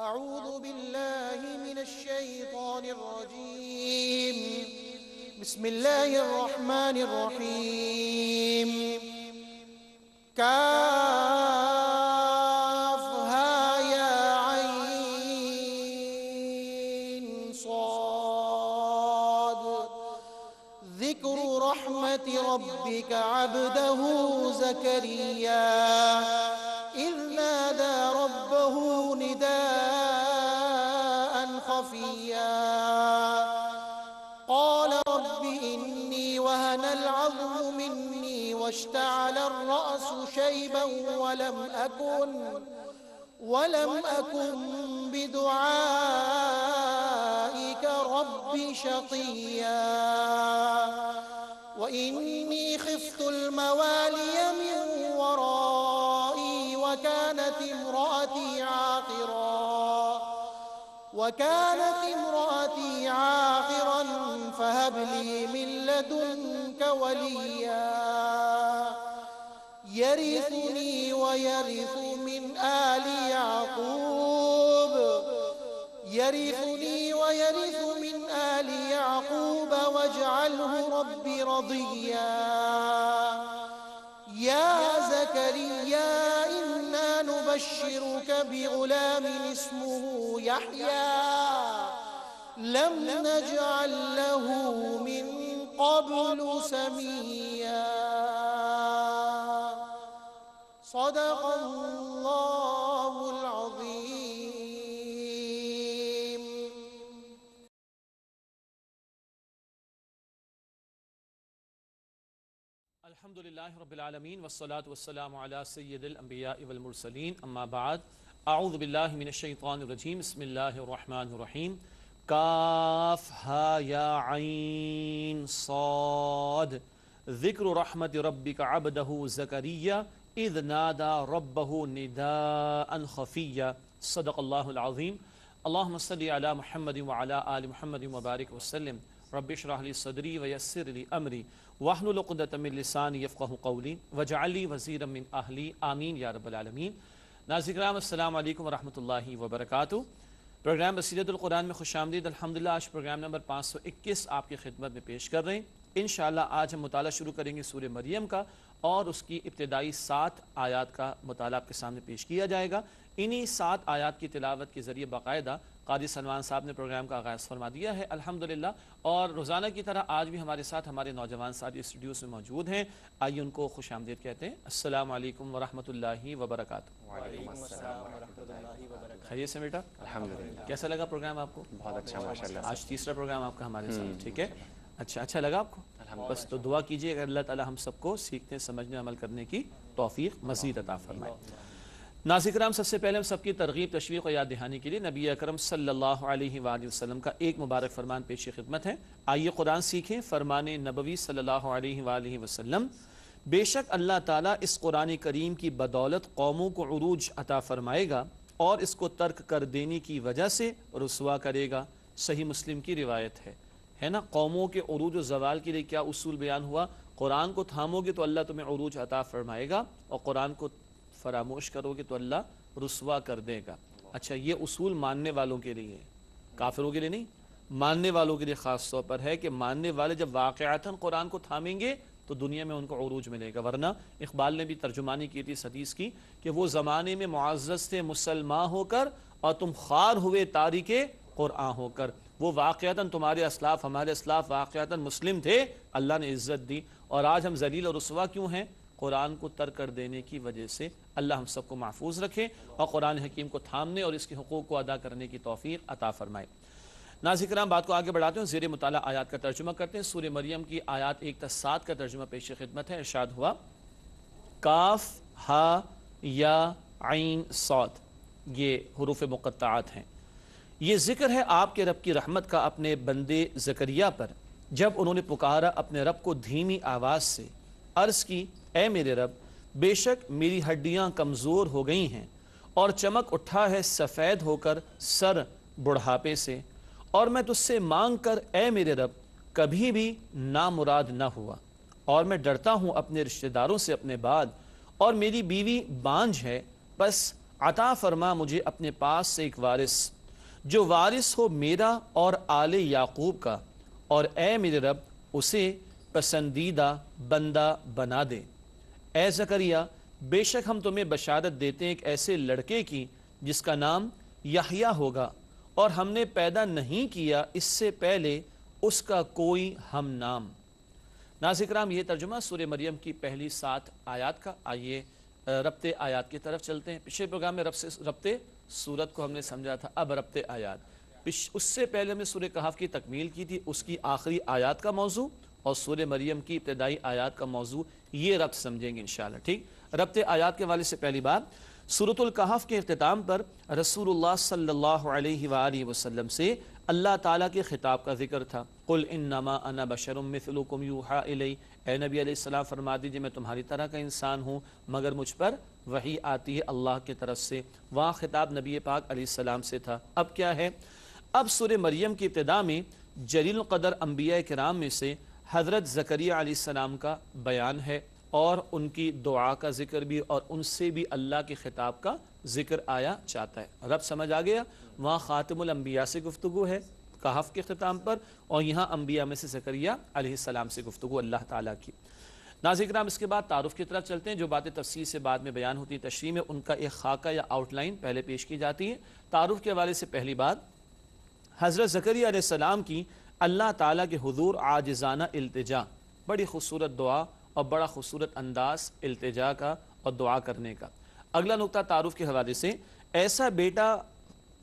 أعوذ بالله من الشيطان الرجيم بسم الله الرحمن الرحيم كافها يا عين صاد ذكر رحمة ربك عبده زكريا إذ نادى ربه نداء خفيا قال رب إني وهن العظم مني واشتعل الرأس شيبا ولم أكن بدعائك رب شقيا وإني خفت الموالي من ورائي وكانت امرأتي عاقرا فهب لي من لدنك وليا يرثني ويرث من آل يعقوب واجعله رب رضيا يا زكريا إنا نبشرك بغلام اسمه يحيى لم نجعل له من قبل سميا صدق الله العظيم. الحمد للہ رب العالمین والصلاة والسلام علی سید الانبیاء والمرسلین اما بعد اعوذ باللہ من الشیطان الرجیم بسم اللہ الرحمن الرحیم کاف ہا یا عین صاد ذکر رحمت ربک عبدہ زکریہ اذ نادى ربه نداء خفيا صدق اللہ العظیم. اللہم صلی علی محمد وعلی آل محمد وبارک وسلم. رب اشرح لي صدری ویسر لي امری واحلل عقدۃ من لسانی یفقهوا قولی واجعل لي وزیرا من اہلی آمین یا رب العالمین. ناظرین کرام السلام علیکم ورحمۃ اللہ وبرکاتہ. پروگرام بصیرت القرآن میں خوش آمدید. الحمدللہ آج پروگرام نمبر 521 آپ کی خدمت میں پیش کر رہے ہیں. انشاءاللہ آج ہم مطالعہ شروع کریں گے سورہ مریم کا اور اس کی ابتدائی 7 آیات کا مطالعہ آپ کے سامنے پیش کیا جائے گا. انہی 7 آیات کی تلاوت کے ذریعے باقاعدہ قاری سلمان صاحب نے پروگرام کا آغاز فرما دیا ہے الحمدللہ. اور روزانہ کی طرح آج بھی ہمارے ساتھ ہمارے نوجوان ساتھی اسٹوڈیوز میں موجود ہیں. آئیے ان کو خوش آمدید کہتے ہیں. السلام علیکم ورحمۃ اللہ وبرکاتہ. وعلیکم السلام ورحمۃ اللہ وبرکاتہ. خیریت سے بیٹا؟ الحمدللہ. کیسا لگا پروگرام آپ کو؟ بہت اچھا ماشاءاللہ. آج تیسرا پروگرام آپ کا ہمارے ساتھ. ٹھیک ہے, اچھا لگا آپ کو؟ بس تو دعا کیجیے اگر اللہ تعالی ہم سب کو سیکھنے سمجھنے عمل کرنے کی توفیق مزید عطا فرمائے. ناظرین کرام سب سے پہلے ہم سب کی ترغیب تشویق و یاد دہانی کے لیے نبی اکرم صلی اللہ علیہ وآلہ وسلم کا ایک مبارک فرمان پیش خدمت ہے. آئیے قرآن سیکھیں. فرمان نبوی صلی اللہ علیہ وآلہ وسلم بے شک اللہ تعالیٰ اس قرآن کریم کی بدولت قوموں کو عروج عطا فرمائے گا اور اس کو ترک کر دینے کی وجہ سے رسوا کرے گا. صحیح مسلم کی روایت ہے نا. قوموں کے عروج و زوال کے لیے کیا اصول بیان ہوا؟ قرآن کو تھامو گے تو اللہ تمہیں عروج عطا فرمائے گا اور قرآن کو فراموش کرو گے تو اللہ رسوا کر دے گا. اچھا, یہ اصول ماننے والوں کے لیے ہے, کافروں کے لیے نہیں. ماننے والوں کے لیے خاص طور پر ہے کہ ماننے والے جب واقعتاً قرآن کو تھامیں گے تو دنیا میں ان کو عروج ملے گا. ورنہ اقبال نے بھی ترجمانی کی تھی اس حدیث کی کہ وہ زمانے میں معزز تھے مسلمان ہو کر اور تم خوار ہوئے تاریک قرآن ہو کر. وہ واقعتاً تمہارے اسلاف ہمارے اسلاف واقعتاً مسلم تھے, اللہ نے عزت دی. اور آج ہم ذلیل اور رسوا کیوں ہیں؟ قرآن کو ترک کر دینے کی وجہ سے. اللہ ہم سب کو محفوظ رکھے اور قرآن حکیم کو تھامنے اور اس کے حقوق کو ادا کرنے کی توفیق عطا فرمائے. ناظرین کرام بات کو آگے بڑھاتے ہیں. زیر مطالعہ آیات کا ترجمہ کرتے ہیں. سورہ مریم کی آیات 1 تا 7 کا ترجمہ پیش خدمت ہے. ارشاد ہوا کاف ہا یا عین صاد, یہ حروف مقطعات ہیں. یہ ذکر ہے آپ کے رب کی رحمت کا اپنے بندے زکریا پر جب انہوں نے پکارا اپنے رب کو دھیمی آواز سے. عرض کی اے میرے رب, بے شک میری ہڈیاں کمزور ہو گئی ہیں اور چمک اٹھا ہے سفید ہو کر سر بڑھاپے سے, اور میں تجھ سے مانگ کر اے میرے رب کبھی بھی نامراد نہ ہوا, اور میں ڈرتا ہوں اپنے رشتہ داروں سے اپنے بعد, اور میری بیوی بانجھ ہے, بس عطا فرما مجھے اپنے پاس سے ایک وارث جو وارث ہو میرا اور آل یعقوب کا، اور اے میرے رب اسے پسندیدہ بندہ بنا دے۔ اے زکریا بے شک ہم تمہیں بشارت دیتے ہیں ایک ایسے لڑکے کی جس کا نام یحییٰ ہوگا، اور ہم نے پیدا نہیں کیا اس سے پہلے اس کا کوئی ہم نام۔ ناظرین کرام، یہ ترجمہ سورہ مریم کی پہلی 7 آیات کا۔ آئیے ربط آیات کی طرف چلتے ہیں۔ پچھلے پروگرام میں ربط سورت کو ہم نے سمجھا تھا، اب ربط آیات۔ اس سے پہلے ہم نے سورہ کہف کی تکمیل کی تھی، اس کی آخری آیات کا موضوع اور سورہ مریم کی ابتدائی آیات کا موضوع، یہ ربط سمجھیں گے انشاءاللہ۔ ٹھیک، ربط آیات کے حوالے سے پہلی بات، سورۃ الکہف کے اختتام پر رسول اللہ صلی اللہ علیہ وآلہ وسلم سے اللہ تعالیٰ کے خطاب کا ذکر تھا۔ قل انما انا بشر مثلکم یوحی الی، اے نبی علیہ السلام فرما دیجئے میں تمہاری طرح کا انسان ہوں مگر مجھ پر وحی آتی ہے اللہ کی طرف سے۔ وہاں خطاب نبی پاک علیہ السلام سے تھا۔ اب کیا ہے؟ اب سورہ مریم کی ابتدا میں جلیل القدر انبیاء کرام میں سے حضرت زکریا علیہ السلام کا بیان ہے، اور ان کی دعا کا ذکر بھی، اور ان سے بھی اللہ کے خطاب کا ذکر آیا چاہتا ہے۔ رب سمجھ آ گیا؟ وہاں خاتم الانبیاء سے گفتگو ہے کہف کے اختتام پر، اور یہاں انبیاء میں سے زکریا علیہ السلام سے گفتگو اللہ تعالیٰ کی۔ ناظرین کرام، اس کے بعد تعارف کی طرف چلتے ہیں۔ جو باتیں تفصیل سے بعد میں بیان ہوتی ہیں تشریح میں، ان کا ایک خاکہ یا آؤٹ لائن پہلے پیش کی جاتی ہے۔ تعارف کے حوالے سے پہلی بات، حضرت زکریا علیہ السلام کی اللہ تعالیٰ کے حضور عاجزانہ التجا، بڑی خوبصورت دعا اور بڑا خوبصورت انداز التجا کا اور دعا کرنے کا۔ اگلا نقطہ تعارف کے حوالے سے، ایسا بیٹا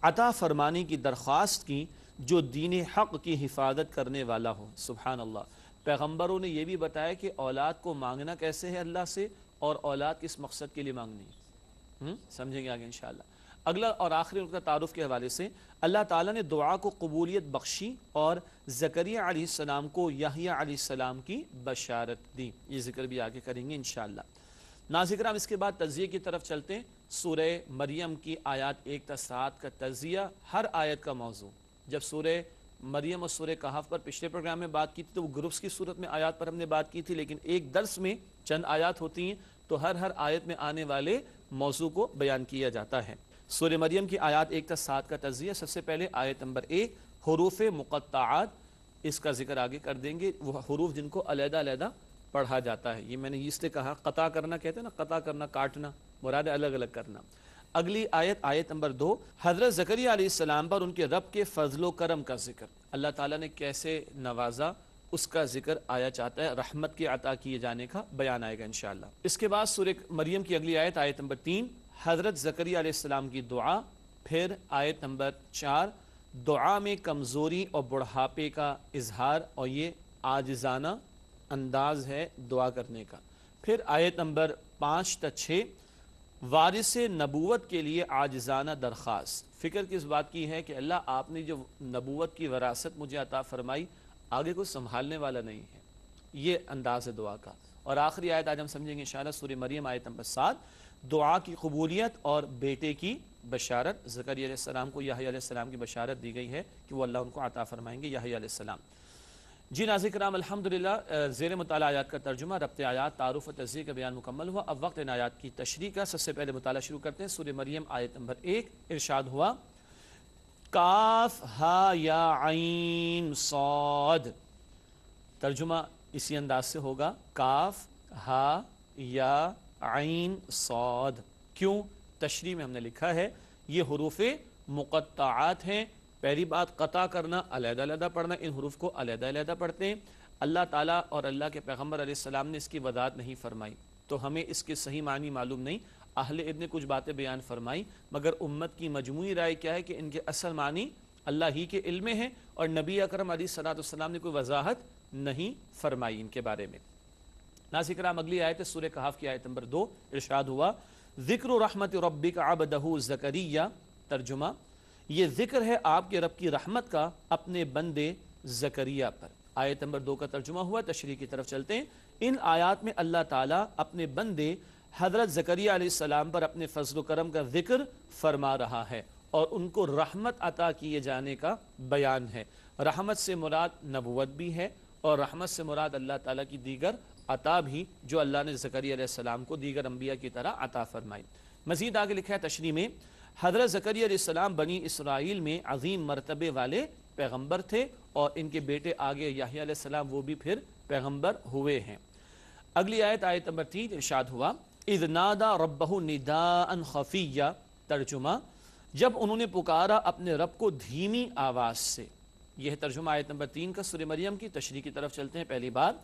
عطا فرمانے کی درخواست کی جو دین حق کی حفاظت کرنے والا ہو۔ سبحان اللہ، پیغمبروں نے یہ بھی بتایا کہ اولاد کو مانگنا کیسے ہے اللہ سے، اور اولاد کس مقصد کے لیے مانگنی ہے، سمجھیں گے آگے انشاءاللہ۔ اگلا اور آخری نقطہ تعارف کے حوالے سے، اللہ تعالیٰ نے دعا کو قبولیت بخشی اور زکریا علیہ السلام کو یحییٰ علیہ السلام کی بشارت دی۔ یہ ذکر بھی آگے کریں گے انشاءاللہ۔ ناظرین کرام، اس کے بعد تجزیے کی طرف چلتے ہیں۔ سورہ مریم کی آیات 1 تا 7 کا تجزیہ ہر آیت کا موضوع۔ جب سورہ مریم اور سورہ کہف پر پچھلے پروگرام میں بات کی تھی تو وہ گروپس کی صورت میں آیات پر ہم نے بات کی تھی، لیکن ایک درس میں چند آیات ہوتی ہیں تو ہر آیت میں آنے والے موضوع کو بیان کیا جاتا ہے۔ سورہ مریم کی آیات 1 تا 7 کا تجزیہ، سب سے پہلے آیت نمبر 1 حروف مقطعات، اس کا ذکر آگے کر دیں گے۔ وہ حروف جن کو علیحدہ علیحدہ پڑھا جاتا ہے، یہ میں نے اس لیے کہا قطع کرنا کہتے ہیں نا، قطع کرنا کاٹنا، مراد الگ الگ کرنا۔ اگلی آیت، آیت نمبر 2، حضرت زکریا علیہ السلام پر ان کے رب کے فضل و کرم کا ذکر، اللہ تعالیٰ نے کیسے نوازا اس کا ذکر آیا چاہتا ہے، رحمت کے عطا کیے جانے کا بیان آئے گا انشاءاللہ۔ اس کے بعد سورہ مریم کی اگلی آیت، آیت نمبر 3، حضرت زکریا علیہ السلام کی دعا، پھر آیت نمبر 4 دعا میں کمزوری اور بڑھاپے کا اظہار، اور یہ عاجزانہ انداز ہے دعا کرنے کا۔ پھر آیت نمبر 5 تا 6 وارث نبوت کے لیے عاجزانہ درخواست، فکر کس بات کی ہے کہ اللہ آپ نے جو نبوت کی وراثت مجھے عطا فرمائی، آگے کوئی سنبھالنے والا نہیں ہے، یہ انداز ہے دعا کا۔ اور آخری آیت آج ہم سمجھیں گے انشاءاللہ سورہ مریم آیت نمبر 7، دعا کی قبولیت اور بیٹے کی بشارت، زکریا علیہ السلام کو یحییٰ علیہ السلام کی بشارت دی گئی ہے کہ وہ اللہ ان کو عطا فرمائیں گے، یحییٰ علیہ السلام۔ جی ناظرین کرام، الحمدللہ زیر مطالعہ آیات کا ترجمہ، ربط آیات، تعارف و تجزیے کا بیان مکمل ہوا۔ اب وقت ان آیات کی تشریح کا۔ سب سے پہلے مطالعہ شروع کرتے ہیں۔ سورہ مریم آیت نمبر 1، ارشاد ہوا کاف ہا یا عین صاد، ترجمہ اسی انداز سے ہوگا، کاف ہا یا عین صاد۔ کیوں؟ تشریح میں ہم نے لکھا ہے یہ حروف مقطعات ہیں۔ پہلی بات، قطع کرنا، علیحدہ علیحدہ پڑھنا، ان حروف کو علیحدہ علیحدہ پڑھتے ہیں۔ اللہ تعالیٰ اور اللہ کے پیغمبر علیہ السلام نے اس کی وضاحت نہیں فرمائی تو ہمیں اس کے صحیح معنی معلوم نہیں۔ اہل علم نے کچھ باتیں بیان فرمائی، مگر امت کی مجموعی رائے کیا ہے کہ ان کے اصل معنی اللہ ہی کے علم میں ہیں، اور نبی اکرم علیہ السلام نے کوئی وضاحت نہیں فرمائی ان کے بارے میں۔ ناظرین کرام، اگلی آیت ہے سورہ کہف کی آیت نمبر 2، ارشاد ہوا ذکر رحمت ربک عبدہ زکریا، ترجمہ یہ ذکر ہے آپ کے رب کی رحمت کا اپنے بندے زکریا پر۔ آیت نمبر 2 کا ترجمہ ہوا۔ تشریح کی طرف چلتے ہیں۔ ان آیات میں اللہ تعالیٰ اپنے بندے حضرت زکریا علیہ السلام پر اپنے فضل و کرم کا ذکر فرما رہا ہے اور ان کو رحمت عطا کیے جانے کا بیان ہے۔ رحمت سے مراد نبوت بھی ہے، اور رحمت سے مراد اللہ تعالیٰ کی دیگر عطا بھی جو اللہ نے زکریا علیہ السلام کو دیگر انبیاء کی طرح عطا فرمائی۔ مزید آگے لکھا ہے تشریح میں، حضرت زکریا علیہ السلام بنی اسرائیل میں عظیم مرتبے والے پیغمبر تھے، اور ان کے بیٹے آگے یحییٰ علیہ السلام وہ بھی پھر پیغمبر ہوئے ہیں۔ اگلی آیت، آیت نمبر 3 ارشاد ہوا، اذ نادا ربہ نداء خفیہ، ترجمہ جب انہوں نے پکارا اپنے رب کو دھیمی آواز سے۔ یہ ہے ترجمہ آیت نمبر 3 کا سورہ مریم کی۔ تشریح کی طرف چلتے ہیں۔ پہلی بات،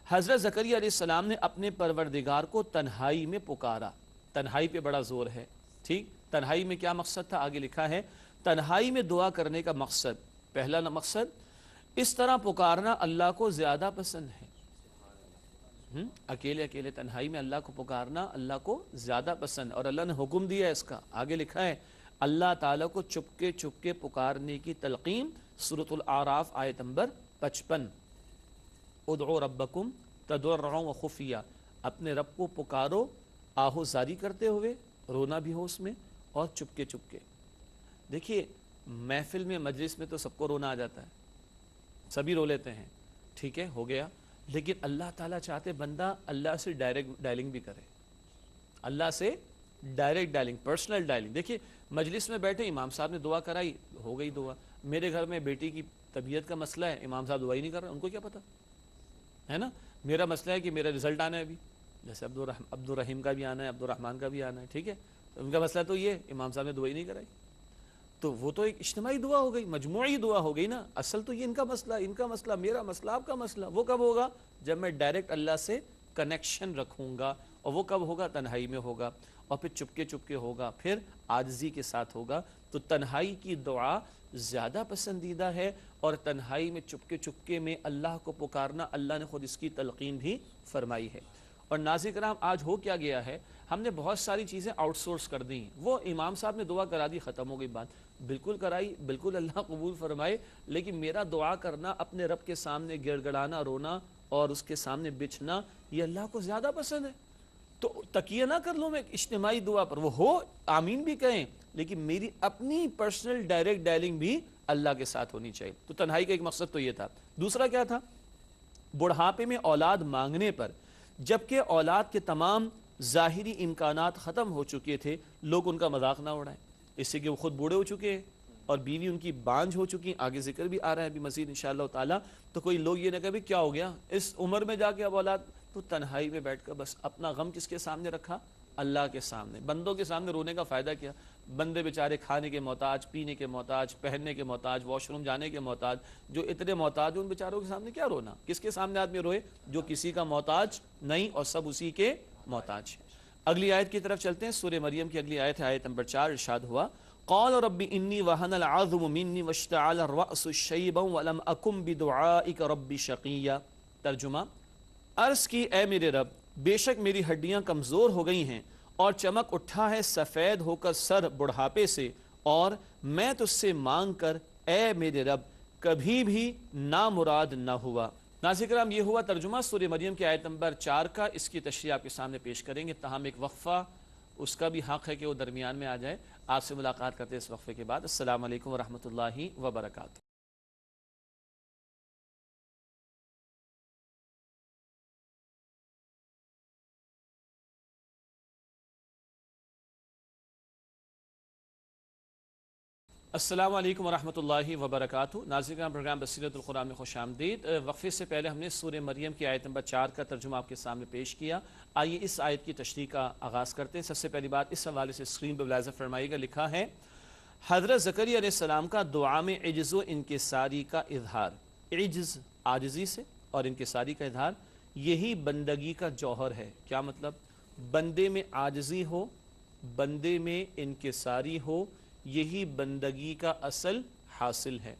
حضرت زکریا علیہ السلام نے اپنے پروردگار کو تنہائی میں پکارا۔ تنہائی پہ بڑا زور ہے، ٹھیک؟ تنہائی میں کیا مقصد تھا؟ آگے لکھا ہے تنہائی میں دعا کرنے کا مقصد، پہلا مقصد اس طرح پکارنا اللہ کو زیادہ پسند ہے۔ اکیلے اکیلے تنہائی میں اللہ کو پکارنا اللہ کو زیادہ پسند، اور اللہ نے حکم دیا اس کا۔ آگے لکھا ہے اللہ تعالیٰ کو چپکے چپکے پکارنے کی تلقین، سورۃ الاعراف آیت نمبر 55، ادعوا ربکم تضرعا وخفیہ، اپنے رب کو پکارو آہو زاری کرتے ہوئے، رونا بھی ہو اس میں، اور چپکے چپکے۔ دیکھیے محفل میں مجلس میں تو سب کو رونا آ جاتا ہے، سبھی رو لیتے ہیں، ٹھیک ہے، ہو گیا، لیکن اللہ تعالیٰ چاہتے بندہ اللہ سے ڈائریکٹ ڈائلنگ بھی کرے، اللہ سے ڈائریکٹ ڈائلنگ، پرسنل ڈائلنگ۔ دیکھیے مجلس میں بیٹھے، امام صاحب نے دعا کرائی، ہو گئی دعا۔ میرے گھر میں بیٹی کی طبیعت کا مسئلہ ہے، امام صاحب دعا ہی نہیں کر رہے، ان کو کیا پتہ ہے نا؟ میرا مسئلہ ہے کہ میرا رزلٹ آنا ہے ابھی، جیسے عبد الرحیم کا بھی آنا ہے، عبد الرحمن کا بھی آنا ہے، ٹھیک ہے، ان کا مسئلہ تو یہ امام صاحب نے دعا ہی نہیں کرائی، تو وہ تو ایک اجتماعی دعا ہو گئی، مجموعی دعا ہو گئی نا۔ اصل تو یہ ان کا مسئلہ، میرا مسئلہ، آپ کا مسئلہ، وہ کب ہوگا؟ جب میں ڈائریکٹ اللہ سے کنیکشن رکھوں گا، اور وہ کب ہوگا؟ تنہائی میں ہوگا، اور پھر چپکے چپکے ہوگا، پھر عاجزی کے ساتھ ہوگا۔ تو تنہائی کی دعا زیادہ پسندیدہ ہے، اور تنہائی میں چپکے چپکے میں اللہ کو پکارنا اللہ نے خود اس کی تلقین بھی فرمائی ہے۔ اور ناظرین کرام آج ہو کیا گیا ہے، ہم نے بہت ساری چیزیں آؤٹ سورس کر دی، وہ امام صاحب نے دعا کرا دی، ختم ہو گئی بات، بالکل کرائی، بالکل اللہ قبول فرمائے، لیکن میرا دعا کرنا، اپنے رب کے سامنے گڑ گڑانا، رونا اور اس کے سامنے بچھنا، یہ اللہ کو زیادہ پسند ہے۔ تو تکیہ نہ کر لوں میں اجتماعی دعا پر، وہ ہو آمین بھی کہیں، لیکن میری اپنی پرسنل ڈائریکٹ ڈائلنگ بھی اللہ کے ساتھ ہونی چاہیے۔ تو تنہائی کا ایک مقصد تو یہ تھا۔ دوسرا کیا تھا؟ بڑھاپے میں اولاد مانگنے پر، جبکہ اولاد کے تمام ظاہری امکانات ختم ہو چکے تھے، لوگ ان کا مذاق نہ اڑائیں، اس سے کہ وہ خود بوڑھے ہو چکے ہیں اور بیوی ان کی بانجھ ہو چکی، آگے ذکر بھی آ رہا ہے ابھی مزید انشاءاللہ تعالیٰ۔ تو کوئی لوگ یہ نہ کہے کیا ہو گیا اس عمر میں جا کے اب اولاد، تو تنہائی میں بیٹھ کر بس اپنا غم کس کے سامنے رکھا؟ اللہ کے سامنے۔ بندوں کے سامنے رونے کا فائدہ کیا؟ بندے بیچارے کھانے کے محتاج، پینے کے محتاج، پہننے کے محتاج، واش روم جانے کے محتاج، جو اتنے محتاج ہیں ان بیچاروں کے سامنے کیا رونا؟ کس کے سامنے آدمی روئے؟ جو کسی کا محتاج نہیں اور سب اسی کے محتاج ہیں۔ اگلی آیت کی طرف چلتے ہیں، سورہ مریم کی اگلی آیت ہے، آیت نمبر 4، ارشاد ہوا قال رب انی وہن العظم منی واشتعل الرأس شیبا ولم اکن بدعائک رب شقیا۔ ترجمہ، عرض کی اے میرے رب، بے شک میری ہڈیاں کمزور ہو گئی ہیں اور چمک اٹھا ہے سفید ہو کر سر بڑھاپے سے، اور میں تجھ سے مانگ کر اے میرے رب کبھی بھی نامراد نہ ہوا۔ ناظرین کرام یہ ہوا ترجمہ سورہ مریم کی آیت نمبر 4 کا۔ اس کی تشریح آپ کے سامنے پیش کریں گے، تاہم ایک وقفہ اس کا بھی حق ہے کہ وہ درمیان میں آ جائے۔ آپ سے ملاقات کرتے ہیں اس وقفے کے بعد۔ السلام علیکم ورحمۃ اللہ وبرکاتہ۔ السلام علیکم ورحمۃ اللہ وبرکاتہ۔ ناظرین کرام، پروگرام بصیرت القرآن میں خوش آمدید۔ وقفے سے پہلے ہم نے سورہ مریم کی آیت نمبر 4 کا ترجمہ آپ کے سامنے پیش کیا۔ آئیے اس آیت کی تشریح کا آغاز کرتے ہیں۔ سب سے پہلی بات اس حوالے سے اسکرین پر ملاحظہ فرمائیے گا، لکھا ہے حضرت زکریا علیہ السلام کا دعا میں عجز و انکساری کا اظہار، عجز عاجزی سے اور انکساری کا اظہار، یہی بندگی کا جوہر ہے۔ کیا مطلب؟ بندے میں عاجزی ہو، بندے میں انکساری ہو، یہی بندگی کا اصل حاصل ہے۔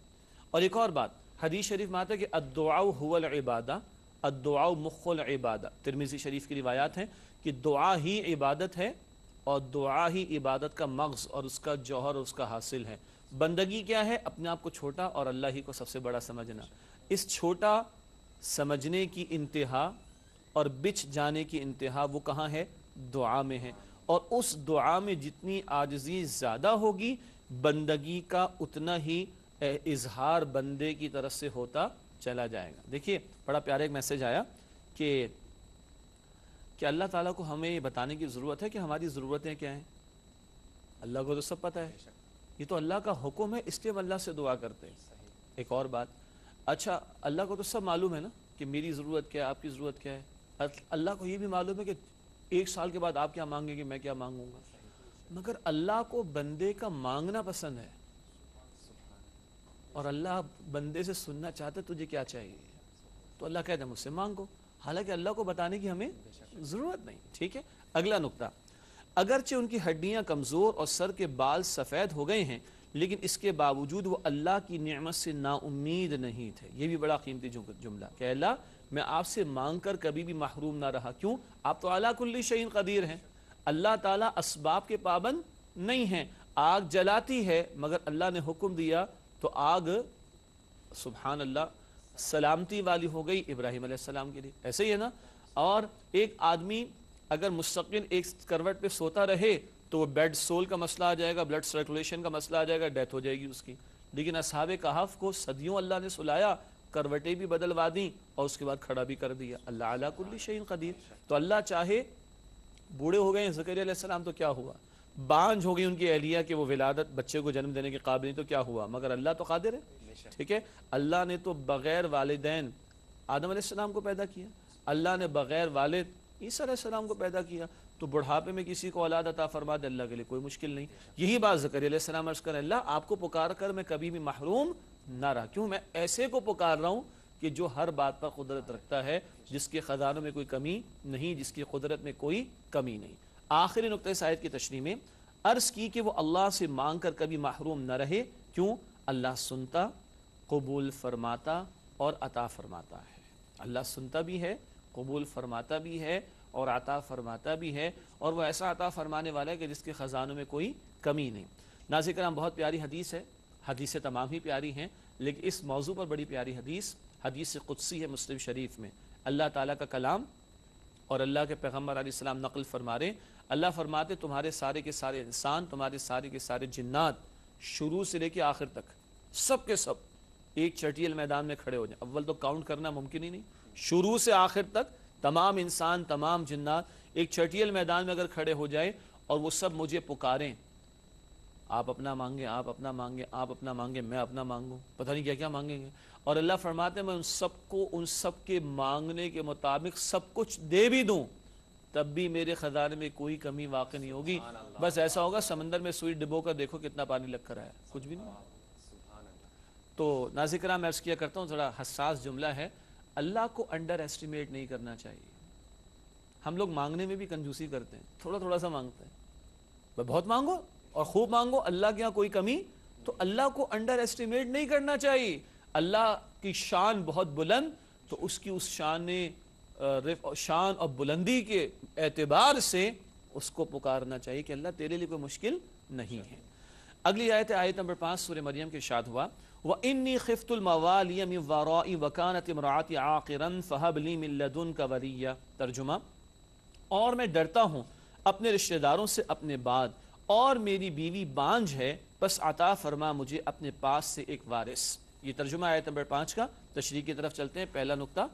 اور ایک اور بات، حدیث شریف میں آتا ہے کہ الدعاء هو العبادہ، الدعاء مخ العبادہ، ترمذی شریف کی روایات ہیں کہ دعا ہی عبادت ہے اور دعا ہی عبادت کا مغز اور اس کا جوہر اور اس کا حاصل ہے۔ بندگی کیا ہے؟ اپنے آپ کو چھوٹا اور اللہ ہی کو سب سے بڑا سمجھنا۔ اس چھوٹا سمجھنے کی انتہا اور بچ جانے کی انتہا وہ کہاں ہے؟ دعا میں ہے، اور اس دعا میں جتنی عاجزی زیادہ ہوگی، بندگی کا اتنا ہی اظہار بندے کی طرف سے ہوتا چلا جائے گا۔ دیکھیے بڑا پیارا ایک میسج آیا کہ اللہ تعالیٰ کو ہمیں یہ بتانے کی ضرورت ہے کہ ہماری ضرورتیں کیا ہیں، اللہ کو تو سب پتہ ہے، یہ تو اللہ کا حکم ہے، اس لیے ہم اللہ سے دعا کرتے ہیں۔ ایک اور بات، اچھا اللہ کو تو سب معلوم ہے نا کہ میری ضرورت کیا ہے، آپ کی ضرورت کیا ہے، اللہ کو یہ بھی معلوم ہے کہ 1 سال کے بعد آپ کیا مانگیں گے، میں کیا مانگوں گا، مگر اللہ کو بندے کا مانگنا پسند ہے، اور اللہ بندے سے سننا چاہتا ہے تجھے کیا چاہیے، تو اللہ کہتا ہے مجھ سے مانگو، حالانکہ اللہ کو بتانے کی ہمیں ضرورت نہیں۔ ٹھیک ہے، اگلا نقطہ، اگرچہ ان کی ہڈیاں کمزور اور سر کے بال سفید ہو گئے ہیں، لیکن اس کے باوجود وہ اللہ کی نعمت سے نا امید نہیں تھے۔ یہ بھی بڑا قیمتی جملہ کہ اللہ میں آپ سے مانگ کر کبھی بھی محروم نہ رہا، کیوں؟ آپ تو اعلیٰ کل شیء قدیر ہیں، اللہ تعالیٰ اسباب کے پابند نہیں ہیں، آگ جلاتی ہے مگر اللہ نے حکم دیا تو آگ سبحان اللہ سلامتی والی ہو گئی ابراہیم علیہ السلام کے لیے، ایسے ہی ہے نا۔ اور ایک آدمی اگر مستقل ایک کروٹ پہ سوتا رہے تو وہ بیڈ سول کا مسئلہ آ جائے گا، بلڈ سرکولیشن کا مسئلہ آ جائے گا، ڈیتھ ہو جائے گی اس کی، لیکن اصحاب کہف کو صدیوں اللہ نے سلایا، کروٹیں بھی بدلوا دیں اور اس کے بعد کھڑا بھی کر دیا، اللہ علی کل شیء قدیر۔ تو اللہ چاہے، بوڑھے ہو گئے ہیں زکریا علیہ السلام تو کیا ہوا، بانجھ ہو گئی ان کی اہلیہ کہ وہ ولادت بچے کو جنم دینے کے قابل نہیں تو کیا ہوا، مگر اللہ تو قادر ہے۔ ٹھیک ہے، اللہ نے تو بغیر والدین آدم علیہ السلام کو پیدا کیا، اللہ نے بغیر والد عیسیٰ علیہ السلام کو پیدا کیا، تو بڑھاپے میں کسی کو اولاد عطا فرما دے اللہ کے لیے کوئی مشکل نہیں۔ یہی بات زکریا علیہ السلام عرض کریں، اللہ آپ کو پکار کر میں کبھی بھی محروم نہ رہا، کیوں؟ میں ایسے کو پکار رہا ہوں کہ جو ہر بات پر قدرت رکھتا ہے، جس کے خزانوں میں کوئی کمی نہیں، جس کی قدرت میں کوئی کمی نہیں۔ آخری نقطہ اس آیت کی تشریح میں عرض کی کہ وہ اللہ سے مانگ کر کبھی محروم نہ رہے، کیوں؟ اللہ سنتا، قبول فرماتا اور عطا فرماتا ہے۔ اللہ سنتا بھی ہے، قبول فرماتا بھی ہے اور عطا فرماتا بھی ہے، اور وہ ایسا عطا فرمانے والا ہے کہ جس کے خزانوں میں کوئی کمی نہیں۔ ناظرین کرام، بہت پیاری حدیث ہے، حدیثیں تمام ہی پیاری ہیں، لیکن اس موضوع پر بڑی پیاری حدیث قدسی ہے مسلم شریف میں، اللہ تعالیٰ کا کلام اور اللہ کے پیغمبر علیہ السلام نقل فرما رہے، اللہ فرماتے تمہارے سارے کے سارے انسان، تمہارے سارے کے سارے جنات، شروع سے لے کے آخر تک سب کے سب ایک چٹیل میدان میں کھڑے ہو جائیں۔ اول تو کاؤنٹ کرنا ممکن ہی نہیں، شروع سے آخر تک تمام انسان، تمام جنات ایک چٹیل میدان میں اگر کھڑے ہو جائیں اور وہ سب مجھے پکاریں، آپ اپنا مانگیں، آپ اپنا مانگیں، آپ اپنا مانگیں، میں اپنا مانگوں، پتہ نہیں کیا کیا مانگیں گے، اور اللہ فرماتے ہیں میں ان سب کو ان سب کے مانگنے کے مطابق سب کچھ دے بھی دوں، تب بھی میرے خزانے میں کوئی کمی واقع نہیں ہوگی، بس ایسا ہوگا سمندر میں سوئی ڈبو کر دیکھو کتنا پانی لگ کر آیا، کچھ بھی نہیں۔ تو ناظرین کرام، میں عرض کیا کرتا ہوں، ذرا حساس جملہ ہے، اللہ کو انڈر ایسٹیمیٹ نہیں کرنا چاہیے۔ ہم لوگ مانگنے میں بھی کنجوسی کرتے ہیں، تھوڑا تھوڑا سا مانگتے ہیں، بہت مانگو اور خوب مانگو، اللہ کے یہاں کوئی کمی، تو اللہ کو انڈر ایسٹیمیٹ نہیں کرنا چاہیے۔ اللہ کی شان بہت بلند، تو اس کی اس شان اور بلندی کے اعتبار سے اس کو پکارنا چاہیے کہ اللہ تیرے لیے کوئی مشکل نہیں ہے۔ اگلی آیت ہے آیت نمبر 5 سورہ مریم کے ارشاد ہوا وَإِنِّي خِفْتُ الْمَوَالِيَ مِنْ وَرَائِي وَكَانَتِ امْرَأَتِي عَاقِرًا فَهَبْ لِي مِن لَّدُنْكَ وَلِيًّا۔ ترجمہ، اور میں ڈرتا ہوں اپنے رشتہ داروں سے اپنے بعد، اور میری بیوی بانجھ ہے، بس عطا فرما مجھے اپنے پاس سے ایک وارث۔ یہ ترجمہ آیت نمبر 5 کا۔ تشریح کی طرف چلتے ہیں۔ پہلا نقطہ،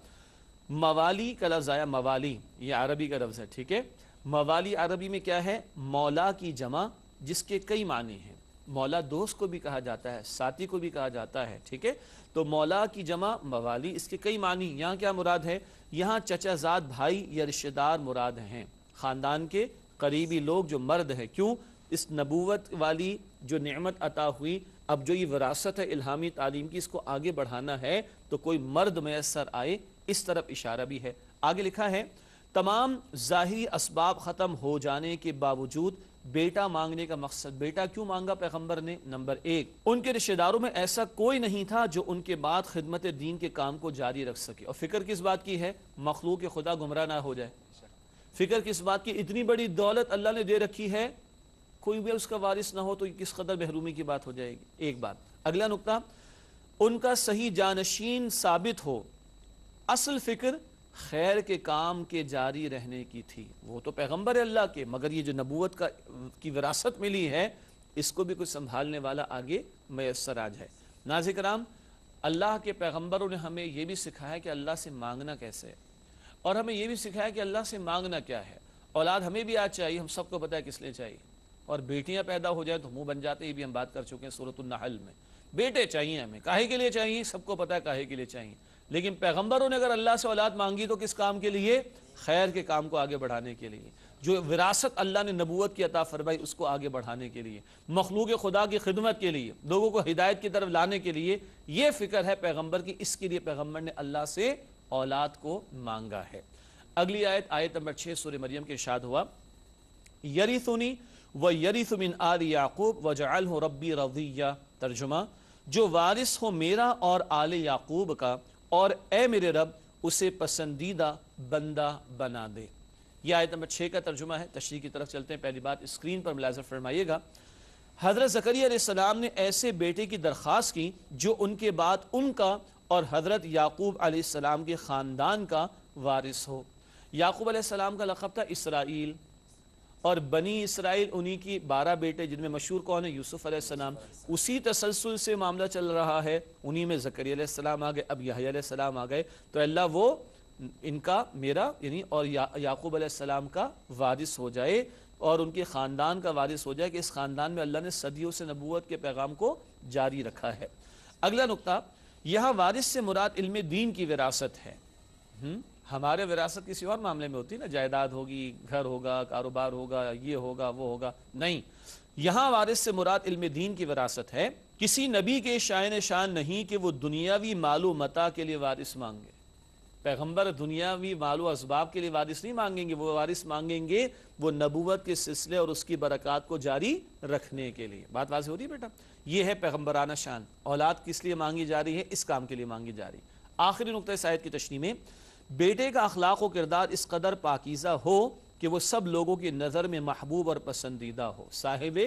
موالی کا لفظ آیا، موالی یہ عربی کا لفظ ہے، ٹھیک ہے۔ موالی عربی میں کیا ہے؟ مولا کی جمع، جس کے کئی معنی ہیں۔ مولا دوست کو بھی کہا جاتا ہے، ساتھی کو بھی کہا جاتا ہے، ٹھیک ہے۔ تو مولا کی جمع موالی، اس کے کئی معنی۔ یہاں کیا مراد ہے؟ یہاں چچا زاد بھائی یا رشتہ دار مراد ہیں، خاندان کے قریبی لوگ جو مرد ہیں۔ کیوں؟ اس نبوت والی جو نعمت عطا ہوئی، اب جو یہ وراثت ہے الہامی تعلیم کی، اس کو آگے بڑھانا ہے تو کوئی مرد میسر آئے، اس طرف اشارہ بھی ہے۔ آگے لکھا ہے تمام ظاہری اسباب ختم ہو جانے کے باوجود بیٹا مانگنے کا مقصد، بیٹا کیوں مانگا پیغمبر نے؟ نمبر 1، ان کے رشتہ داروں میں ایسا کوئی نہیں تھا جو ان کے بعد خدمت دین کے کام کو جاری رکھ سکے۔ اور فکر کس بات کی ہے؟ مخلوق خدا گمراہ نہ ہو جائے۔ فکر کس بات کی؟ اتنی بڑی دولت اللہ نے دے رکھی ہے، کوئی بھی اس کا وارث نہ ہو تو کس قدر محرومی کی بات ہو جائے گی۔ ایک بات۔ اگلا نقطہ، ان کا صحیح جانشین ثابت ہو۔ اصل فکر خیر کے کام کے جاری رہنے کی تھی۔ وہ تو پیغمبر اللہ کے، مگر یہ جو نبوت کی وراثت ملی ہے، اس کو بھی کچھ سنبھالنے والا آگے میسر آ جائے۔ ناظرین کرام، اللہ کے پیغمبروں نے ہمیں یہ بھی سکھایا کہ اللہ سے مانگنا کیسے ہے، اور ہمیں یہ بھی سکھایا کہ اللہ سے مانگنا کیا ہے۔ اولاد ہمیں بھی آج چاہیے، ہم سب کو پتہ ہے کس لیے چاہیے، اور بیٹیاں پیدا ہو جائیں تو منہ بن جاتے. یہ بھی ہم بات کر چکے ہیں سورۃ النحل میں. بیٹے چاہیے ہمیں, کاہے کے لیے چاہیے؟ سب کو پتہ ہے کاہے کے لیے چاہیے. لیکن پیغمبروں نے اگر اللہ سے اولاد مانگی تو کس کام کے لیے؟ خیر کے کام کو آگے بڑھانے کے لیے. جو وراثت اللہ نے نبوت کی عطا فرمائی اس کو آگے بڑھانے کے لیے, مخلوق خدا کی خدمت کے لیے, لوگوں کو ہدایت کی طرف لانے کے لیے. یہ فکر ہے پیغمبر کی, اس کے لیے پیغمبر نے اللہ سے اولاد کو مانگا ہے. اگلی آیت, آیت نمبر 6 سورہ مریم کے ارشاد ہوا یرثنی ویرث من آل یعقوب وجعلہ ربی رضیہ. ترجمہ, جو وارث ہو میرا اور آل یعقوب کا, اور اے میرے رب اسے پسندیدہ بندہ بنا دے. یہ آیت نمبر 6 کا ترجمہ ہے. تشریح کی طرف چلتے ہیں. پہلی بات اسکرین پر ملاحظہ فرمائیے گا, حضرت زکریا علیہ السلام نے ایسے بیٹے کی درخواست کی جو ان کے بعد ان کا اور حضرت یعقوب علیہ السلام کے خاندان کا وارث ہو. یعقوب علیہ السلام کا لقب تھا اسرائیل, اور بنی اسرائیل انہی کی 12 بیٹے جن میں مشہور کون ہے؟ یوسف علیہ السلام. اسی تسلسل سے معاملہ چل رہا ہے, انہی میں زکریا علیہ السلام آ گئے, اب یحییٰ علیہ السلام آ گئے. تو اللہ وہ ان کا, میرا یعنی اور یعقوب علیہ السلام کا وارث ہو جائے اور ان کے خاندان کا وارث ہو جائے کہ اس خاندان میں اللہ نے صدیوں سے نبوت کے پیغام کو جاری رکھا ہے. اگلا نقطہ, یہاں وارث سے مراد علم دین کی وراثت ہے. ہمارے وراثت کسی اور معاملے میں ہوتی ہے نا, جائیداد ہوگی, گھر ہوگا, کاروبار ہوگا, یہ ہوگا, وہ ہوگا. نہیں, یہاں وارث سے مراد علم دین کی وراثت ہے. کسی نبی کے شائن شان نہیں کہ وہ دنیاوی مال و متاع کے لیے وارث مانگے. پیغمبر دنیاوی مال و اسباب کے لیے وارث نہیں مانگیں گے, وہ وارث مانگیں گے وہ نبوت کے سلسلے اور اس کی برکات کو جاری رکھنے کے لیے. بات واضح ہو رہی ہے بیٹا؟ یہ ہے پیغمبرانہ شان. اولاد کس لیے مانگی جا رہی ہے؟ اس کام کے لیے مانگی جا رہی. آخری نقطہ اس آیت کی تشریح میں, بیٹے کا اخلاق و کردار اس قدر پاکیزہ ہو کہ وہ سب لوگوں کی نظر میں محبوب اور پسندیدہ ہو. صاحب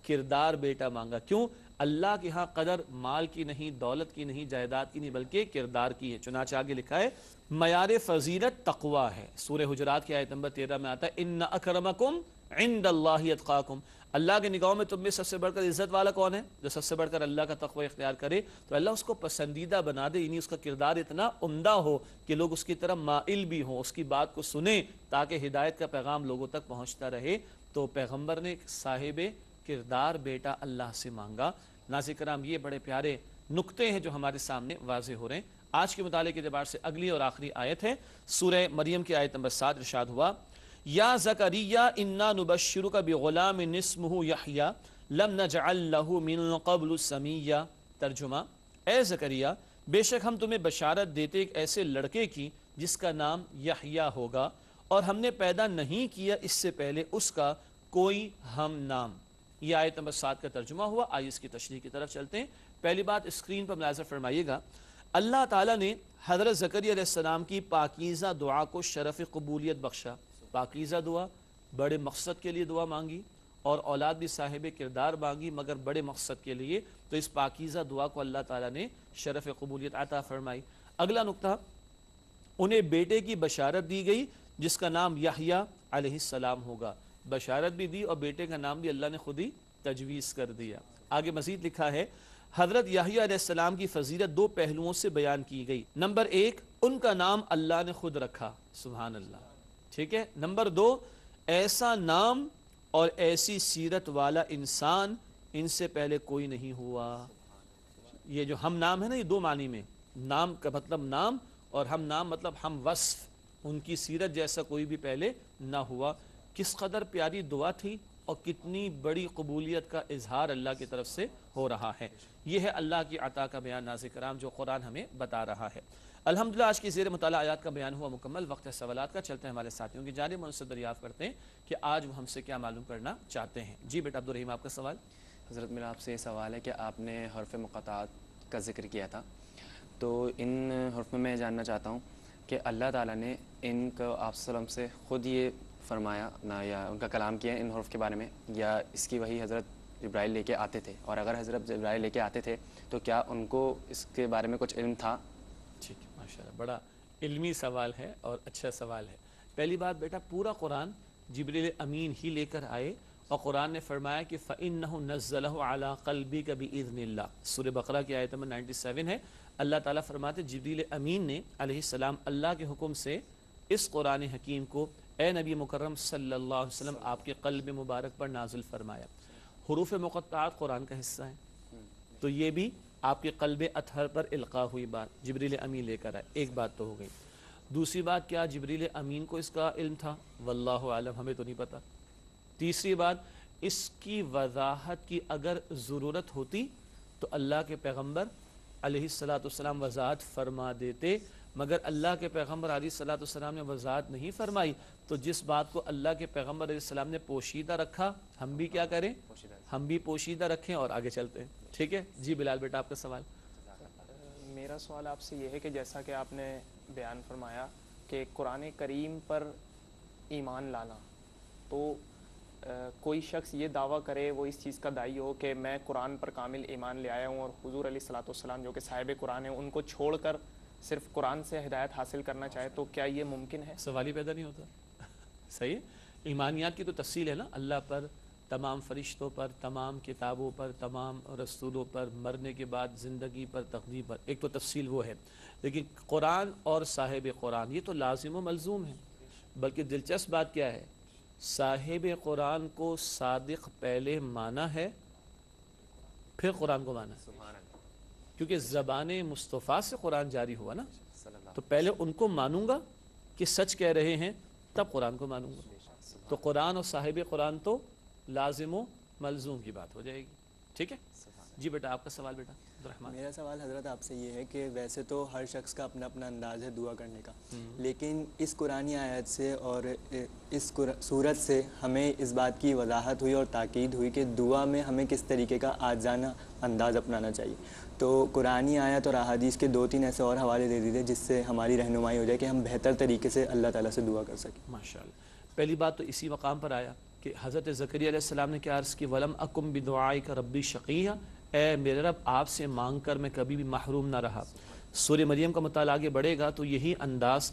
کردار بیٹا مانگا. کیوں؟ اللہ کے ہاں قدر مال کی نہیں, دولت کی نہیں, جائیداد کی نہیں, بلکہ کردار کی ہے. چنانچہ آگے لکھا ہے معیار فضیلت تقوی ہے. سورہ حجرات کی آیت نمبر 13 میں آتا ہے ان اکرمکم عند اللہ اتقاکم. اللہ کے نگاہوں میں تم میں سب سے بڑھ کر عزت والا کون ہے؟ جو سب سے بڑھ کر اللہ کا تقوی اختیار کرے. تو اللہ اس کو پسندیدہ بنا دے, یعنی اس کا کردار اتنا عمدہ ہو کہ لوگ اس کی طرف مائل بھی ہوں, اس کی بات کو سنیں تاکہ ہدایت کا پیغام لوگوں تک پہنچتا رہے. تو پیغمبر نے صاحب کردار بیٹا اللہ سے مانگا. ناظرین کرام, یہ بڑے پیارے نقطے ہیں جو ہمارے سامنے واضح ہو رہے ہیں. آج کے مطالعے کے اعتبار سے اگلی اور آخری آیت ہے سورہ مریم کی آیت نمبر 7. ارشاد ہوا یا زکریا انا نبشرک بغلام اسمہ یحییٰ لم نجعل لہ من قبل سمیہ. ترجمہ, اے زکریا بے شک ہم تمہیں بشارت دیتے ایک ایسے لڑکے کی جس کا نام یحییٰ ہوگا, اور ہم نے پیدا نہیں کیا اس سے پہلے اس کا کوئی ہم نام. یہ آیت نمبر 7 کا ترجمہ ہوا. آئیے اس کی تشریح کی طرف چلتے ہیں. پہلی بات اسکرین پر ملاحظہ فرمائیے گا, اللہ تعالیٰ نے حضرت زکریا علیہ السلام کی پاکیزہ دعا کو شرف قبولیت بخشا. پاکیزہ دعا, بڑے مقصد کے لیے دعا مانگی, اور اولاد بھی صاحب کردار مانگی مگر بڑے مقصد کے لیے. تو اس پاکیزہ دعا کو اللہ تعالیٰ نے شرف قبولیت عطا فرمائی. اگلا نقطہ, انہیں بیٹے کی بشارت دی گئی جس کا نام یحییٰ علیہ السلام ہوگا. بشارت بھی دی اور بیٹے کا نام بھی اللہ نے خود ہی تجویز کر دیا. آگے مزید لکھا ہے حضرت یحییٰ علیہ السلام کی فضیلت 2 پہلوؤں سے بیان کی گئی. نمبر 1, ان کا نام اللہ نے خود رکھا, سبحان اللہ, ٹھیک ہے. نمبر 2, ایسا نام اور ایسی سیرت والا انسان ان سے پہلے کوئی نہیں ہوا. یہ جو ہم نام ہے نا, یہ 2 معنی میں. نام کا مطلب نام, اور ہم نام مطلب ہم وصف. ان کی سیرت جیسا کوئی بھی پہلے نہ ہوا. کس قدر پیاری دعا تھی اور کتنی بڑی قبولیت کا اظہار اللہ کی طرف سے ہو رہا ہے. یہ ہے اللہ کی عطا کا بیان ناظرین کرام جو قرآن ہمیں بتا رہا ہے. الحمدللہ آج کی زیر مطالعہ آیات کا بیان ہوا مکمل. وقت ہے سوالات کا. چلتے ہیں ہمارے ساتھیوں کی جانب, ان سے دریافت کرتے ہیں کہ آج وہ ہم سے کیا معلوم کرنا چاہتے ہیں. جی بیٹا عبدالرحیم, آپ کا سوال. حضرت میرا آپ سے یہ سوال ہے کہ آپ نے حرف مقطعات کا ذکر کیا تھا, تو ان حرف میں جاننا چاہتا ہوں کہ اللہ تعالیٰ نے ان کو آپ صلی اللہ علیہ وسلم سے خود یہ فرمایا نہ, یا ان کا کلام کیا ان حرف کے بارے میں, یا اس کی وحی حضرت جبرائیل لے کے آتے تھے؟ اور اگر حضرت جبرائیل لے کے آتے تھے تو کیا ان کو اس کے بارے میں کچھ علم تھا؟ ٹھیک ہے, ماشاءاللہ, بڑا علمی سوال ہے اور اچھا سوال ہے. پہلی بات بیٹا, پورا قرآن جبریل امین ہی لے کر آئے, اور قرآن نے فرمایا کہ فَإِنَّهُ نَزَّلَهُ عَلَىٰ قَلْبِكَ بِإِذْنِ اللَّهِ. سورہ بقرہ کی آیت نمبر 97 ہے. اللہ تعالیٰ فرماتے جبریل امین نے علیہ السلام اللہ کے حکم سے اس قرآن حکیم کو اے نبی مکرم صلی اللہ علیہ وسلم آپ کے قلب مبارک پر نازل فرمایا۔ حروف مقطعات قرآن کا حصہ ہیں، تو یہ بھی آپ کے قلب اطہر پر القاء ہوئی بات، جبریل امین لے کر آئے، ایک بات تو ہو گئی۔ دوسری بات، کیا جبریل امین کو اس کا علم تھا؟ واللہ عالم، ہمیں تو نہیں پتہ۔ تیسری بات، اس کی وضاحت کی اگر ضرورت ہوتی تو اللہ کے پیغمبر علیہ السلام وضاحت فرما دیتے، مگر اللہ کے پیغمبر علیہ السلام نے وضاحت نہیں فرمائی، تو جس بات کو اللہ کے پیغمبر علیہ السلام نے پوشیدہ رکھا، ہم بھی کیا کریں؟ ہم بھی پوشیدہ رکھیں اور آگے چلتے ہیں۔ ٹھیک ہے جی بلال بیٹا، آپ کا سوال۔ میرا سوال آپ سے یہ ہے کہ جیسا کہ آپ نے بیان فرمایا کہ قرآن کریم پر ایمان لانا، تو کوئی شخص یہ دعویٰ کرے، وہ اس چیز کا داعی ہو کہ میں قرآن پر کامل ایمان لے آیا ہوں، اور حضور علیہ الصلوۃ والسلام جو کہ صاحب قرآن ہیں ان کو چھوڑ کر صرف قرآن سے ہدایت حاصل کرنا چاہے، تو کیا یہ ممکن ہے؟ سوال ہی پیدا نہیں ہوتا۔ صحیح ہے، ایمانیات کی تو تفصیل ہے نا، اللہ پر، تمام فرشتوں پر، تمام کتابوں پر، تمام رسولوں پر، مرنے کے بعد زندگی پر، تقدیر پر، ایک تو تفصیل وہ ہے، لیکن قرآن اور صاحب قرآن یہ تو لازم و ملزوم ہے۔ بلکہ دلچسپ بات کیا ہے، صاحب قرآن کو صادق پہلے مانا ہے، پھر قرآن کو مانا ہے، کیونکہ زبان مصطفیٰ سے قرآن جاری ہوا نا، تو پہلے ان کو مانوں گا کہ سچ کہہ رہے ہیں، تب قرآن کو مانوں گا۔ تو قرآن اور صاحب قرآن تو لازم و ملزوم کی بات ہو جائے گی۔ ٹھیک ہے جی بیٹا، آپ کا سوال بیٹا عبدالرحمن۔ میرا سوال حضرت آپ سے یہ ہے کہ ویسے تو ہر شخص کا اپنا اپنا انداز ہے دعا کرنے کا، لیکن اس قرآنی آیت سے اور اس صورت سے ہمیں اس بات کی وضاحت ہوئی اور تاکید ہوئی کہ دعا میں ہمیں کس طریقے کا عاجزانہ انداز اپنانا چاہیے۔ تو قرآنی آیت اور احادیث کے 2-3 ایسے اور حوالے دے دیتے جس سے ہماری رہنمائی ہو جائے کہ ہم بہتر طریقے سے اللہ تعالیٰ سے دعا کر سکیں۔ ماشاءاللہ، پہلی بات تو اسی مقام پر آیا کہ حضرت زکریا علیہ السلام نے کیا عرض کی، وَلَمْ أَكُمْ بِدُعَائِكَ رَبِّ شَقِيًّا، اے میرے رب آپ سے مانگ کر میں کبھی بھی محروم نہ رہا۔ سورہ مریم کا مطالعہ آگے بڑھے گا تو یہی انداز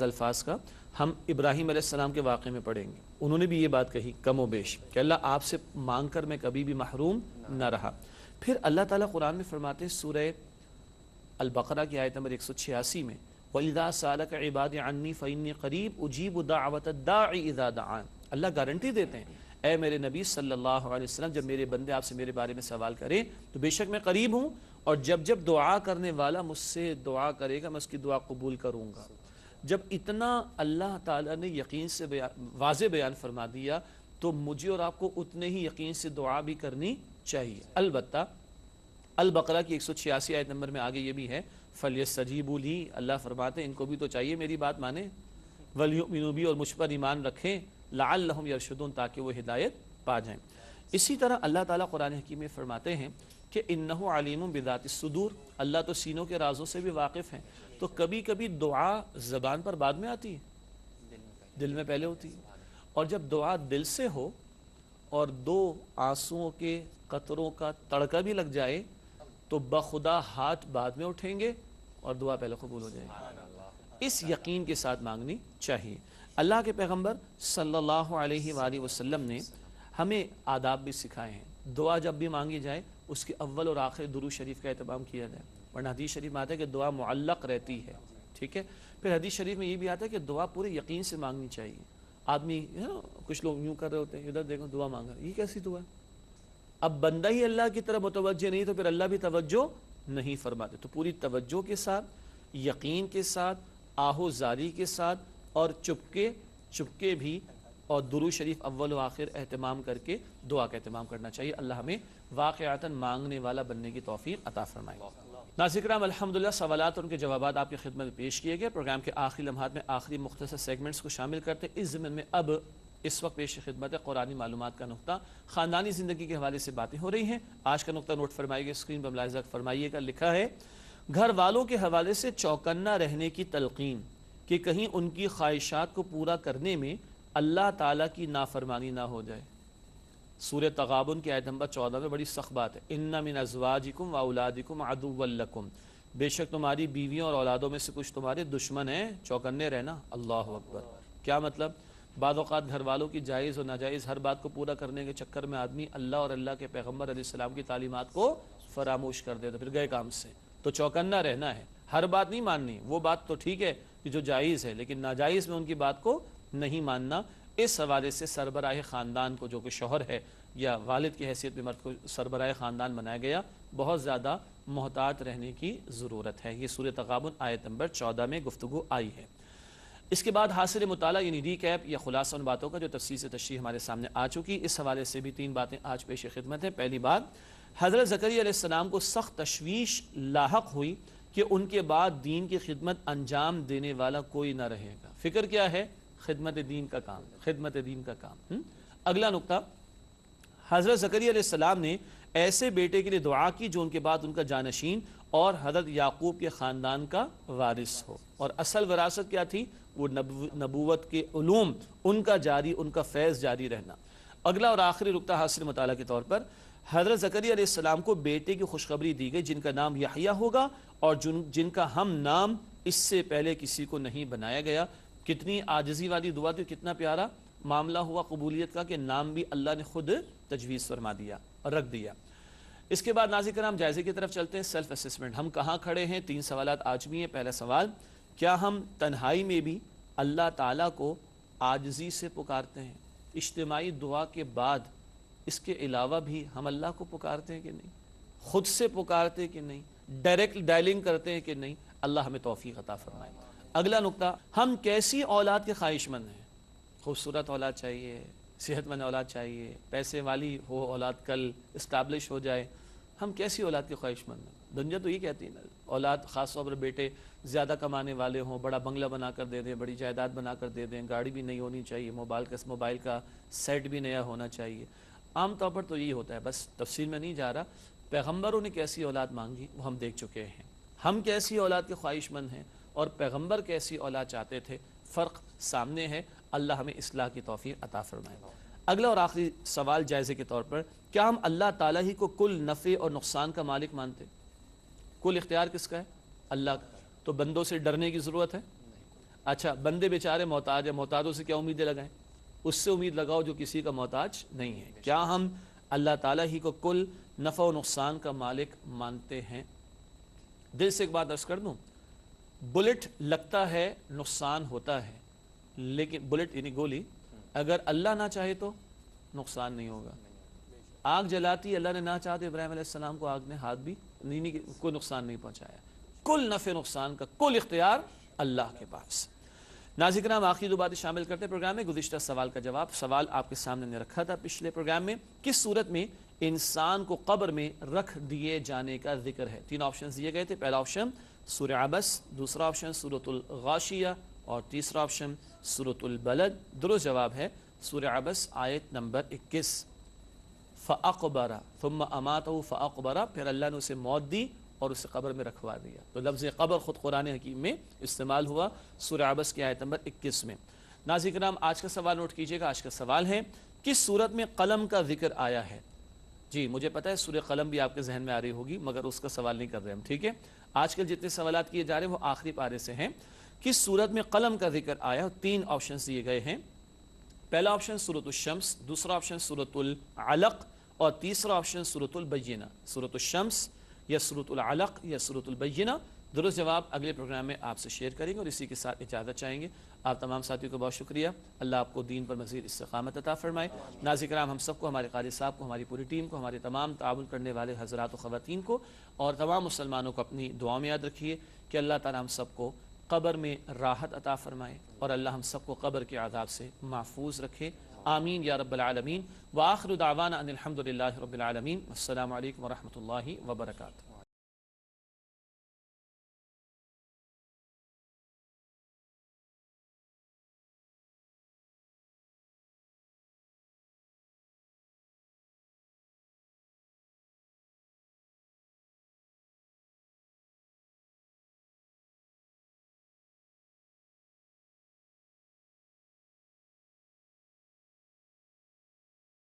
الفاظ کا ہم ابراہیم علیہ السلام کے واقعے میں پڑھیں گے۔ انہوں نے بھی یہ بات کہی کم و بیش کہ اللہ آپ سے مانگ کر میں کبھی بھی محروم نہ رہا۔ پھر اللہ تعالیٰ قرآن میں فرماتے ہیں سورہ البقرہ کی آیت نمبر 186 میں، وَإِذَا سَأَلَكَ عِبَادِي عَنِّي فَإِنِّي قَرِيبٌ أُجِيبُ دَعْوَةَ الدَّاعِ إِذَا دَعَانِ۔ اللہ گارنٹی دیتے ہیں، اے میرے نبی صلی اللہ علیہ وسلم، جب میرے بندے آپ سے میرے بارے میں سوال کریں تو بے شک میں قریب ہوں، اور جب دعا کرنے والا مجھ سے دعا کرے گا میں اس کی دعا قبول کروں گا۔ جب اتنا اللہ تعالیٰ نے یقین سے واضح بیان فرما دیا تو مجھے اور آپ کو اتنے ہی یقین سے دعا بھی کرنی چاہیے۔ البتہ البقرہ کی 186 آیت نمبر میں آگے یہ بھی ہے، فَلْيَسْتَجِيبُوا لِي، اللہ فرماتے ہیں ان کو بھی تو چاہیے میری بات مانیں، وَلْيُؤْمِنُوا بِي، اور مجھ پر ایمان رکھیں، لَعَلَّهُمْ يَرْشُدُونَ، تاکہ وہ ہدایت پا جائیں۔ اسی طرح اللہ تعالیٰ قرآن حکیم میں فرماتے ہیں کہ اِنَّهُ عَلِيمٌ بِذَاتِ الصُّدُورِ، اللہ تو سینوں کے رازوں سے بھی واقف ہیں۔ تو کبھی کبھی دعا زبان پر بعد میں آتی ہے، دل میں پہلے ہوتی ہے، اور جب دعا دل سے ہو اور 2 آنسوؤں کے قطروں کا تڑکا بھی لگ جائے تو بخدا ہاتھ بعد میں اٹھیں گے اور دعا پہلے قبول ہو جائے گی۔ اس یقین کے ساتھ مانگنی چاہیے۔ اللہ کے پیغمبر صلی اللہ علیہ وآلہ وسلم نے ہمیں آداب بھی سکھائے ہیں۔ دعا جب بھی مانگی جائے اس کے اول اور آخر درود شریف کا اہتمام کیا جائے، ورنہ حدیث شریف میں آتا ہے کہ دعا معلق رہتی ہے۔ ٹھیک ہے، پھر حدیث شریف میں یہ بھی آتا ہے کہ دعا پورے یقین سے مانگنی چاہیے۔ آدمی کچھ لوگ یوں کر رہے ہوتے ہیں، ادھر دیکھو دعا مانگا، یہ کیسی دعا ہے؟ اب بندہ ہی اللہ کی طرف متوجہ نہیں تو پھر اللہ بھی توجہ نہیں فرماتے۔ تو پوری توجہ کے ساتھ، یقین کے ساتھ، آہو زاری کے ساتھ، اور چپکے بھی، اور درود شریف اول و آخر اہتمام کر کے دعا کا اہتمام کرنا چاہیے۔ اللہ ہمیں واقعتاً مانگنے والا بننے کی توفیق عطا فرمائے۔ ناظرین کرام، الحمدللہ سوالات اور ان کے جوابات آپ کی خدمت میں پیش کیے گئے۔ پروگرام کے آخری لمحات میں آخری مختصر سیگمنٹس کو شامل کرتے اس ضمن میں اب اس وقت پیش خدمت ہے قرآنی معلومات کا نقطہ۔ خاندانی زندگی کے حوالے سے باتیں ہو رہی ہیں۔ آج کا نقطہ نوٹ فرمائیے گا، اسکرین پر ملاحظہ فرمائیے گا، لکھا ہے گھر والوں کے حوالے سے چوکنا رہنے کی تلقین کہ کہیں ان کی خواہشات کو پورا کرنے میں اللہ تعالیٰ کی نافرمانی نہ ہو جائے۔ سورہ تغابن کی آیت نمبر 14 میں بڑی سخت بات ہے، اِنَّ مِنْ أَزْوَاجِكُمْ وَأَوْلَادِكُمْ عَدُوًّا لَكُمْ، بے شک تمہاری بیویوں اور اولادوں میں سے کچھ تمہارے دشمن ہیں، چوکنے رہنا۔ اللہ اکبر۔ کیا مطلب؟ بعض اوقات گھر والوں کی جائز اور ناجائز ہر بات کو پورا کرنے کے چکر میں آدمی اللہ اور اللہ کے پیغمبر علیہ السلام کی تعلیمات کو فراموش کر دیتا، پھر گئے کام سے۔ تو چوکنا رہنا ہے، ہر بات نہیں ماننی، وہ بات تو ٹھیک ہے جو جائز ہے، لیکن ناجائز میں ان کی بات کو نہیں ماننا، اس حوالے سے سربراہ خاندان کو جو کہ شوہر ہے یا والد کی حیثیت میں مرد کو سربراہ خاندان بنایا گیا، بہت زیادہ محتاط رہنے کی ضرورت ہے۔ یہ سورہ تغابن آیت نمبر 14 میں گفتگو آئی ہے۔ اس کے بعد حاصل مطالعہ یعنی ریکیپ یا خلاصہ ان باتوں کا جو تفصیل سے تشریح ہمارے سامنے آ چکی، اس حوالے سے بھی 3 باتیں آج پیش خدمت ہیں۔ پہلی بات، حضرت زکریا علیہ السلام کو سخت تشویش لاحق ہوئی کہ ان کے بعد دین کی خدمت انجام دینے والا کوئی نہ رہے گا۔ فکر کیا ہے؟ خدمت دین کا کام، خدمت دین کا کام۔ اگلا نقطہ، حضرت زکریا علیہ السلام نے ایسے بیٹے کے لیے دعا کی جو ان کے بعد ان کا جانشین اور حضرت یعقوب کے خاندان کا وارث ہو، اور اصل وراثت کیا تھی؟ وہ نبوت کے علوم، ان کا جاری، ان کا فیض جاری رہنا۔ اگلا اور آخری نقطہ حاصل مطالعہ کے طور پر، حضرت زکریا علیہ السلام کو بیٹے کی خوشخبری دی گئی جن کا نام یحییٰ ہوگا اور جن کا ہم نام اس سے پہلے کسی کو نہیں بنایا گیا۔ کتنی عاجزی والی دعا تھی، کتنا پیارا معاملہ ہوا قبولیت کا کہ نام بھی اللہ نے خود تجویز فرما دیا اور رکھ دیا۔ اس کے بعد ناظرین کرام جائزے کی طرف چلتے ہیں، سیلف اسسمنٹ۔ ہم کہاں کھڑے ہیں؟ 3 سوالات آج بھی ہیں۔ پہلا سوال، کیا ہم تنہائی میں بھی اللہ تعالیٰ کو عاجزی سے پکارتے ہیں؟ اجتماعی دعا کے بعد اس کے علاوہ بھی ہم اللہ کو پکارتے ہیں کہ نہیں؟ خود سے پکارتے کہ نہیں؟ ڈائریکٹ ڈائلنگ کرتے ہیں کہ نہیں؟ اللہ ہمیں توفیق عطا فرمائے۔ اگلا نقطہ، ہم کیسی اولاد کے خواہش مند ہیں؟ خوبصورت اولاد چاہیے، صحت مند اولاد چاہیے، پیسے والی ہو اولاد، کل اسٹیبلش ہو جائے۔ ہم کیسی اولاد کے خواہش مند ہیں؟ دنیا تو یہ کہتی ہے نا، اولاد خاص طور پر بیٹے زیادہ کمانے والے ہوں، بڑا بنگلہ بنا کر دے دیں، بڑی جائیداد بنا کر دے دیں، گاڑی بھی نہیں ہونی چاہیے، موبائل کا سیٹ بھی نیا ہونا چاہیے۔ عام طور پر تو یہی ہوتا ہے، بس تفصیل میں نہیں جا رہا۔ پیغمبروں نے کیسی اولاد مانگی وہ ہم دیکھ چکے ہیں۔ ہم کیسی اولاد کے خواہش مند ہیں اور پیغمبر کیسی اولاد چاہتے تھے، فرق سامنے ہے۔ اللہ ہمیں اصلاح کی توفیق عطا فرمائے۔ اگلا اور آخری سوال جائزے کے طور پر، کیا ہم اللہ تعالیٰ ہی کو کل نفع اور نقصان کا مالک مانتے؟ کل اختیار کس کا ہے؟ اللہ کا۔ تو بندوں سے ڈرنے کی ضرورت ہے؟ اچھا، بندے بیچارے محتاج ہیں، محتاجوں سے کیا امیدیں لگائیں؟ اس سے امید لگاؤ جو کسی کا محتاج نہیں ہے۔ کیا ہم اللہ تعالیٰ ہی کو کل نفع و نقصان کا مالک مانتے ہیں؟ دل سے ایک بات عرض کر دوں، بلٹ لگتا ہے نقصان ہوتا ہے، لیکن بلٹ یعنی گولی، اگر اللہ نہ چاہے تو نقصان نہیں ہوگا۔ آگ جلاتی، اللہ نے نہ چاہا تو ابراہیم علیہ السلام کو آگ نے ہاتھ بھی نہیں، کوئی نقصان نہیں پہنچایا۔ کل نفع نقصان کا کل اختیار اللہ کے پاس۔ ناظرین کرام، آخری 2 باتیں شامل کرتے ہیں پروگرام میں۔ گزشتہ سوال کا جواب، سوال آپ کے سامنے نے رکھا تھا پچھلے پروگرام میں، کس صورت میں انسان کو قبر میں رکھ دیے جانے کا ذکر ہے؟ 3 آپشنز دیے گئے تھے۔ پہلا آپشن سورہ عبس، دوسرا آپشن سورۃ الغاشیہ اور تیسرا آپشن سورۃ البلد۔ درست جواب ہے سورہ عبس آیت نمبر 21۔ فَأَقْبَرَ ثُمَّ أَمَاتَهُ فَأَقْبَرَ، پھر اللہ نے اسے موت دی اور اسے قبر میں رکھوا دیا۔ تو لفظ قبر خود قرآن حکیم میں استعمال ہوا سورہ عبس کی آیت نمبر 21 میں۔ ناظرین کرام، آج کا سوال نوٹ کیجئے گا۔ آج کا سوال ہے، کس صورت میں قلم کا ذکر آیا ہے؟ جی مجھے پتا ہے سورہ قلم بھی آپ کے ذہن میں آ رہی ہوگی، مگر اس کا سوال نہیں کر رہے ہم، ٹھیک ہے؟ آج کل جتنے سوالات کیے جا رہے ہیں وہ آخری پارے سے ہیں۔ کس صورت میں قلم کا ذکر آیا؟ 3 آپشنز دیے گئے ہیں۔ پہلا آپشن سورۃ الشمس، دوسرا آپشن سورۃ العلق اور تیسرا آپشن سورۃ البینہ۔ سورۃ الشمس یا سورۃ العلق یا سورۃ البینہ۔ درست جواب اگلے پروگرام میں آپ سے شیئر کریں گے، اور اسی کے ساتھ اجازت چاہیں گے۔ آپ تمام ساتھیوں کو بہت شکریہ۔ اللہ آپ کو دین پر مزید استقامت عطا فرمائے۔ ناظرین کرام، ہم سب کو، ہمارے قاری صاحب کو، ہماری پوری ٹیم کو، ہمارے تمام تعاون کرنے والے حضرات و خواتین کو اور تمام مسلمانوں کو اپنی دعا میں یاد رکھیے کہ اللہ تعالی ہم سب کو قبر میں راحت عطا فرمائے اور اللہ ہم سب کو قبر کے عذاب سے محفوظ رکھے۔ آمین یا رب العالمین۔ وآخر دعوانا ان الحمد للہ رب العالمین۔ السلام علیکم ورحمۃ اللہ وبرکاتہ۔